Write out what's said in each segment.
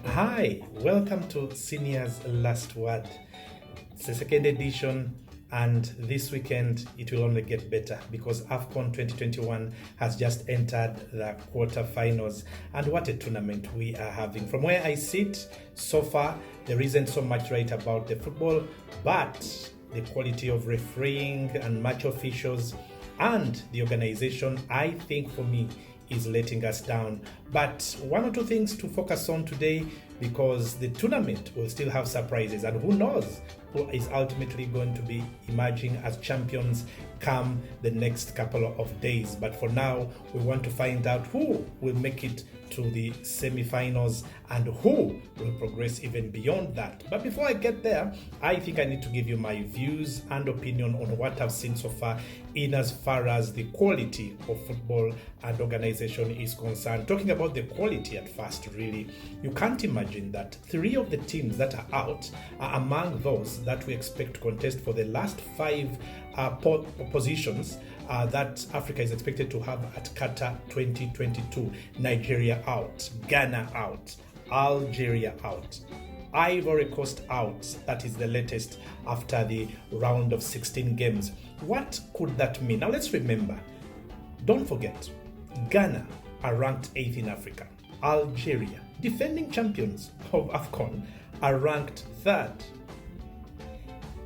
Hi, welcome to Senior's Last Word. It's the second edition, and this weekend it will only get better because AFCON 2021 has just entered the quarterfinals. And what a tournament we are having. From where I sit, so far, there isn't so much right about the football, but the quality of refereeing and match officials and the organization, I think for me, is letting us down. But one or two things to focus on today, because the tournament will still have surprises, and who knows who is ultimately going to be emerging as champions come the next couple of days. But for now, we want to find out who will make it to the semi-finals and who will progress even beyond that. But before I get there, I think I need to give you my views and opinion on what I've seen so far in as far as the quality of football and organization is concerned. Talking about the quality at first, really, you can't imagine that 3 of the teams that are out are among those that we expect to contest for the last 5 positions that Africa is expected to have at Qatar 2022. Nigeria out, Ghana out, Algeria out, Ivory Coast out. That is the latest after the round of 16 games. What could that mean? Now let's remember, don't forget, Ghana are ranked 8th in Africa. Algeria, defending champions of AFCON, are ranked 3rd.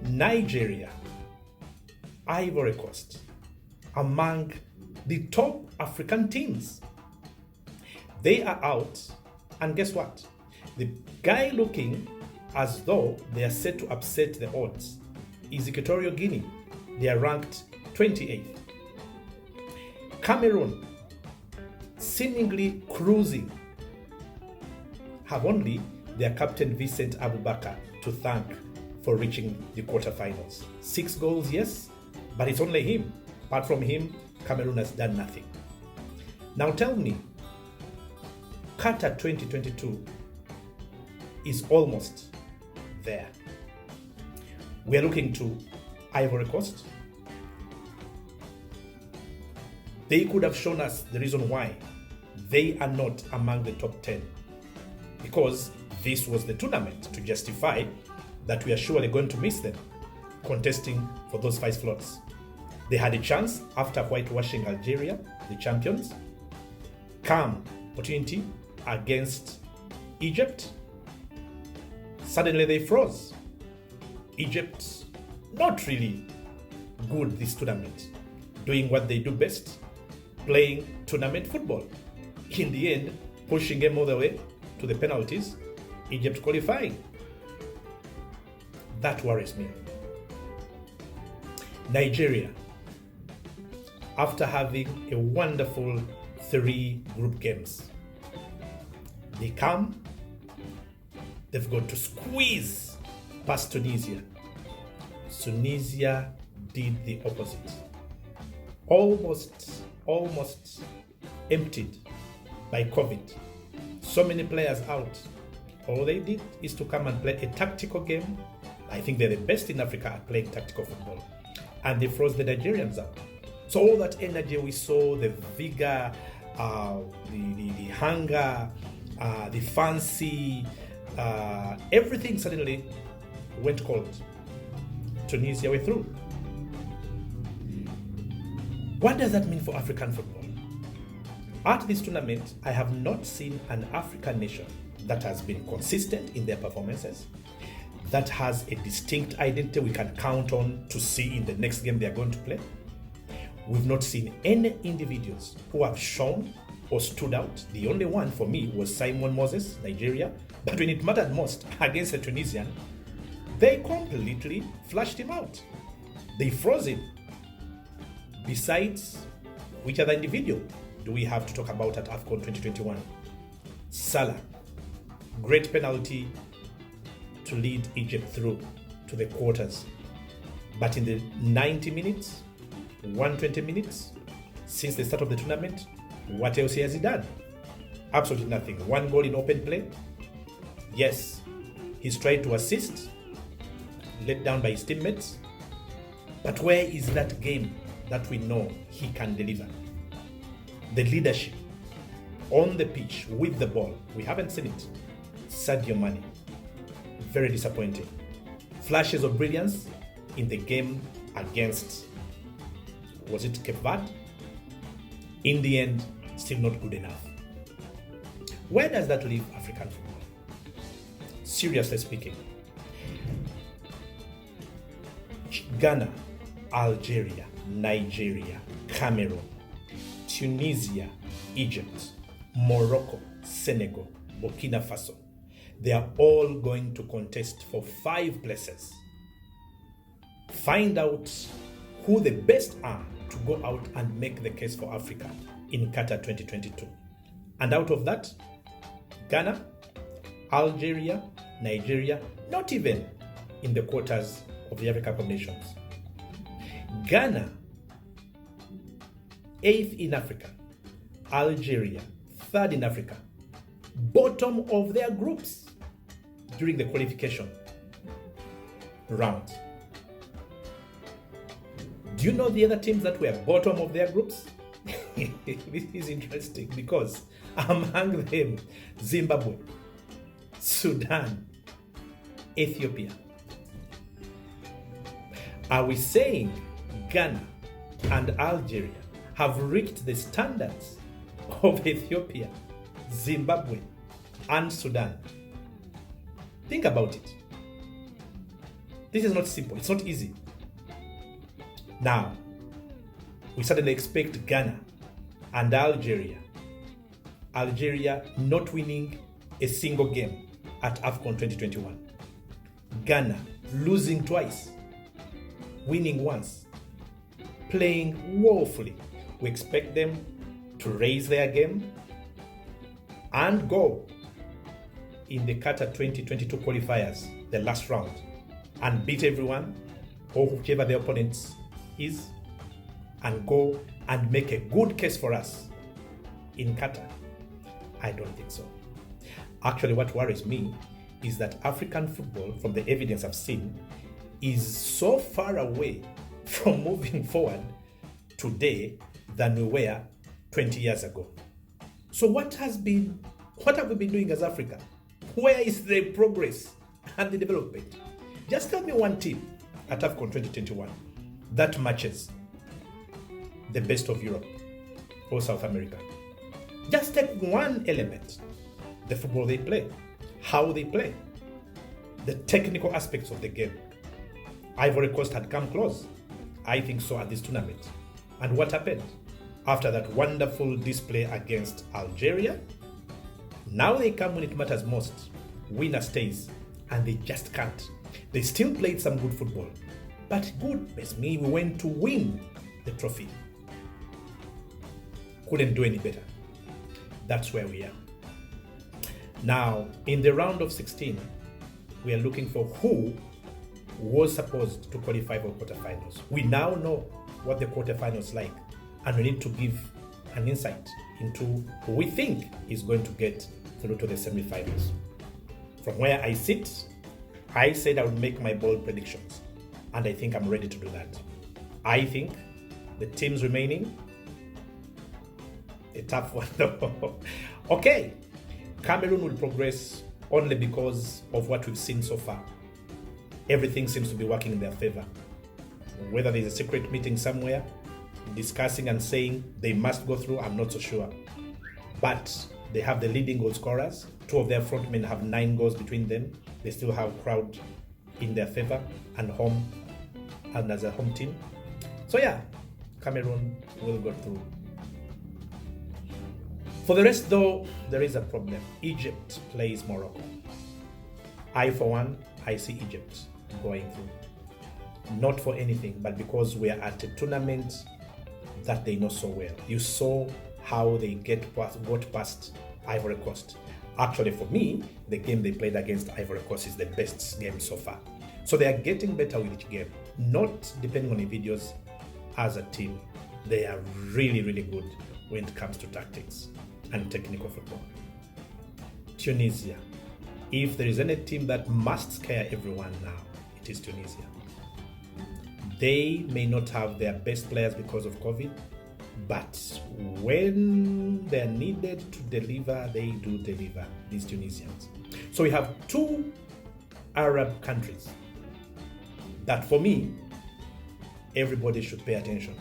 Nigeria, Ivory Coast, among the top African teams. They are out, and guess what? The guy looking as though they are set to upset the odds is Equatorial Guinea. They are ranked 28th. Cameroon, seemingly cruising, have only their captain Vincent Abubakar to thank for reaching the quarterfinals. 6 goals, yes, but it's only him. Apart from him, Cameroon has done nothing. Now tell me, Qatar 2022 is almost there. We are looking to Ivory Coast. They could have shown us the reason why they are not among the top 10, because this was the tournament to justify that we are surely going to miss them contesting for those 5 slots. They had a chance after whitewashing Algeria, the champions. Calm opportunity against Egypt. Suddenly they froze. Egypt, not really good this tournament, doing what they do best, playing tournament football. In the end, pushing them all the way to the penalties, Egypt qualifying. That worries me. Nigeria, after having a wonderful 3 group games, they come, they've got to squeeze past Tunisia. Tunisia did the opposite. Almost emptied by COVID. So many players out. All they did is to come and play a tactical game. I think they're the best in Africa at playing tactical football. And they froze the Nigerians out. So all that energy we saw, the vigor, the hunger, the fancy, everything suddenly went cold. Tunisia were through. What does that mean for African football? At this tournament, I have not seen an African nation that has been consistent in their performances, that has a distinct identity we can count on to see in the next game they are going to play. We've not seen any individuals who have shown or stood out. The only one for me was Simon Moses, Nigeria. But when it mattered most against the Tunisian, they completely flushed him out. They froze him. Besides, which other individual do we have to talk about at AFCON 2021? Salah. Great penalty to lead Egypt through to the quarters. But in the 90 minutes, 120 minutes, since the start of the tournament, what else has he done? Absolutely nothing. 1 goal in open play. Yes, he's tried to assist, let down by his teammates. But where is that game that we know he can deliver? The leadership, on the pitch with the ball. We haven't seen it. Sadio Mane, very disappointing. Flashes of brilliance in the game against, was it Cape Verde? In the end, still not good enough. Where does that leave African football? Seriously speaking, Ghana, Algeria, Nigeria, Cameroon, Tunisia, Egypt, Morocco, Senegal, Burkina Faso. They are all going to contest for 5 places. Find out who the best are to go out and make the case for Africa in Qatar 2022. And out of that, Ghana, Algeria, Nigeria, not even in the quarters of the Africa Cup of Nations. Ghana, 8th in Africa. Algeria, 3rd in Africa. Bottom of their groups during the qualification round. Do you know the other teams that were bottom of their groups? This is interesting because among them, Zimbabwe, Sudan, Ethiopia. Are we saying Ghana and Algeria have reached the standards of Ethiopia, Zimbabwe, and Sudan? Think about it. This is not simple. It's not easy. Now, we suddenly expect Ghana and Algeria not winning a single game at AFCON 2021. Ghana losing twice, winning once, playing woefully. We expect them to raise their game and go in the Qatar 2022 qualifiers, the last round, and beat everyone or whichever the opponents is, and go and make a good case for us in Qatar. I don't think so. Actually, what worries me is that African football, from the evidence I've seen, is so far away from moving forward today than we were 20 years ago. So what have we been doing as Africa? Where is the progress and the development? Just tell me one team at AFCON 2021 that matches the best of Europe or South America. Just take one element: the football they play, how they play, the technical aspects of the game. Ivory Coast had come close, I think so, at this tournament. And what happened? After that wonderful display against Algeria, now they come when it matters most. Winner stays, and they just can't. They still played some good football, but goodness me, we went to win the trophy. Couldn't do any better. That's where we are. Now, in the round of 16, we are looking for who was supposed to qualify for quarterfinals. We now know what the quarterfinals like, and we need to give an insight into who we think is going to get through to the semifinals. From where I sit, I said I would make my bold predictions, and I think I'm ready to do that. I think the teams remaining, a tough one though. Okay, Cameroon will progress only because of what we've seen so far. Everything seems to be working in their favor. Whether there's a secret meeting somewhere discussing and saying they must go through, I'm not so sure. But they have the leading goal scorers. 2 of their front men have 9 goals between them. They still have crowd in their favor and home, and as a home team. So yeah, Cameroon will go through. For the rest though, there is a problem. Egypt plays Morocco. For one, I see Egypt going through. Not for anything, but because we are at a tournament that they know so well. You saw how they got past Ivory Coast. Actually, for me, the game they played against Ivory Coast is the best game so far. So they are getting better with each game, not depending on the videos. As a team, they are really, really good when it comes to tactics and technical football. Tunisia. If there is any team that must scare everyone now, it is Tunisia. They may not have their best players because of COVID, But when they're needed to deliver, they do deliver, these Tunisians. So we have two Arab countries that, for me, everybody should pay attention.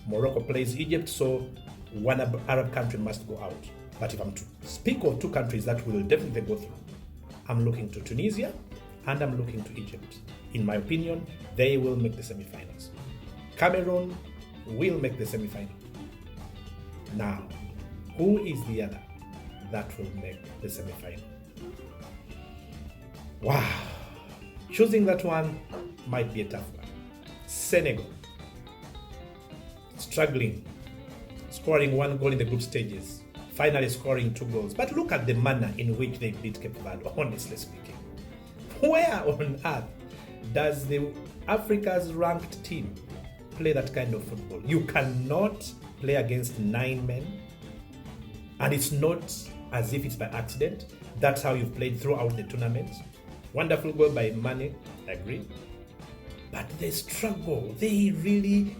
Morocco plays Egypt, so one Arab country must go out. But if I'm to speak of two countries that will definitely go through, I'm looking to Tunisia and I'm looking to Egypt. In my opinion, they will make the semifinals. Cameroon will make the semifinal. Now, who is the other that will make the semifinal? Wow. Choosing that one might be a tough one. Senegal. Struggling. Scoring one goal in the group stages. Finally scoring 2 goals. But look at the manner in which they beat Cape Verde, honestly speaking. Where on earth does the Africa's ranked team play that kind of football? You cannot play against 9 men. And it's not as if it's by accident. That's how you've played throughout the tournament. Wonderful goal by Mane, I agree. But they struggle. They really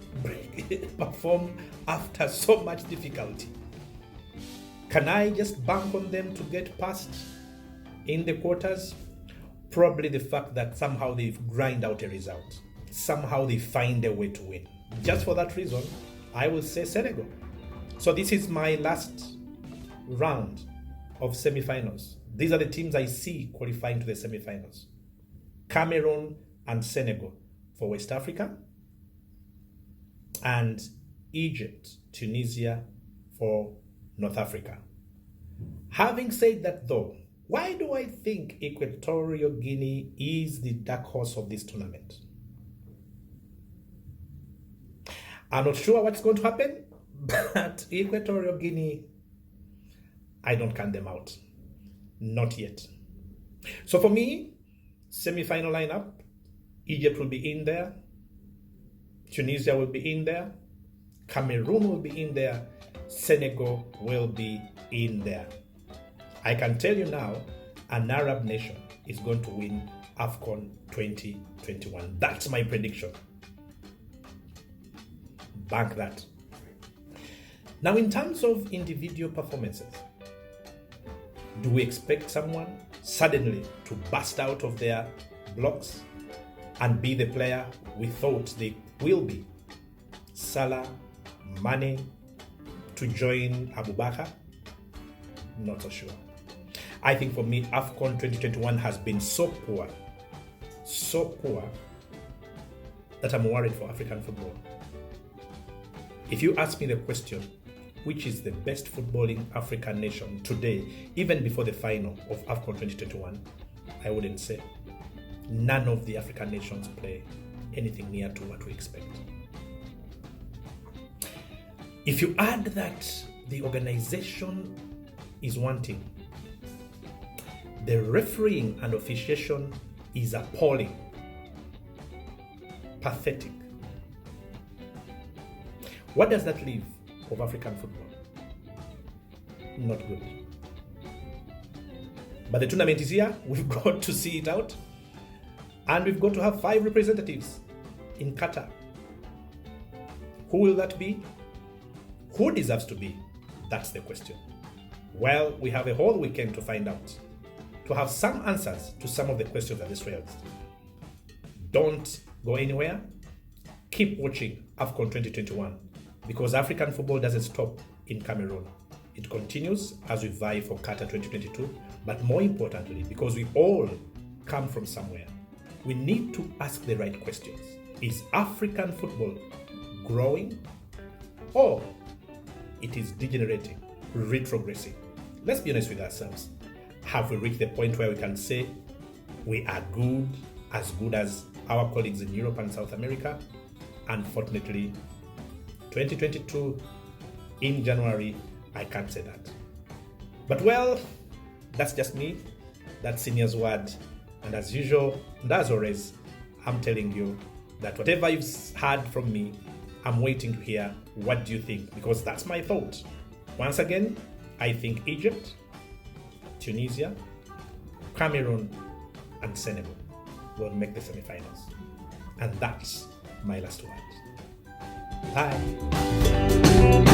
perform after so much difficulty. Can I just bank on them to get past in the quarters? Probably the fact that somehow they've grind out a result. Somehow they find a way to win. Just for that reason, I will say Senegal. So this is my last round of semi-finals. These are the teams I see qualifying to the semi-finals. Cameroon and Senegal for West Africa, and Egypt, Tunisia for North Africa. Having said that though, why do I think Equatorial Guinea is the dark horse of this tournament? I'm not sure what's going to happen, but Equatorial Guinea, I don't count them out. Not yet. So for me, semi-final lineup, Egypt will be in there, Tunisia will be in there, Cameroon will be in there, Senegal will be in there. I can tell you now, an Arab nation is going to win AFCON 2021. That's my prediction. Bank that. Now, in terms of individual performances, do we expect someone suddenly to burst out of their blocks and be the player we thought they will be? Salah, Mane, to join Abubakar? Not so sure. I think for me, AFCON 2021 has been so poor, that I'm worried for African football. If you ask me the question, which is the best footballing African nation today, even before the final of AFCON 2021, I wouldn't say. None of the African nations play anything near to what we expect. If you add that the organization is wanting, the refereeing and officiation is appalling, pathetic. What does that leave of African football? Not good. But the tournament is here. We've got to see it out. And we've got to have 5 representatives in Qatar. Who will that be? Who deserves to be? That's the question. Well, we have a whole weekend to find out, to have some answers to some of the questions that is raised. Don't go anywhere. Keep watching AFCON 2021, because African football doesn't stop in Cameroon. It continues as we vie for Qatar 2022, but more importantly, because we all come from somewhere, we need to ask the right questions. Is African football growing, or it is degenerating, retrogressing? Let's be honest with ourselves. Have we reached the point where we can say we are good as our colleagues in Europe and South America? Unfortunately, 2022 in January, I can't say that. But well, that's just me. That's Senior's word. And as usual, and as always, I'm telling you that whatever you've heard from me, I'm waiting to hear what do you think, because that's my thought. Once again, I think Egypt, Tunisia, Cameroon, and Senegal will make the semifinals. And that's my last word. Bye.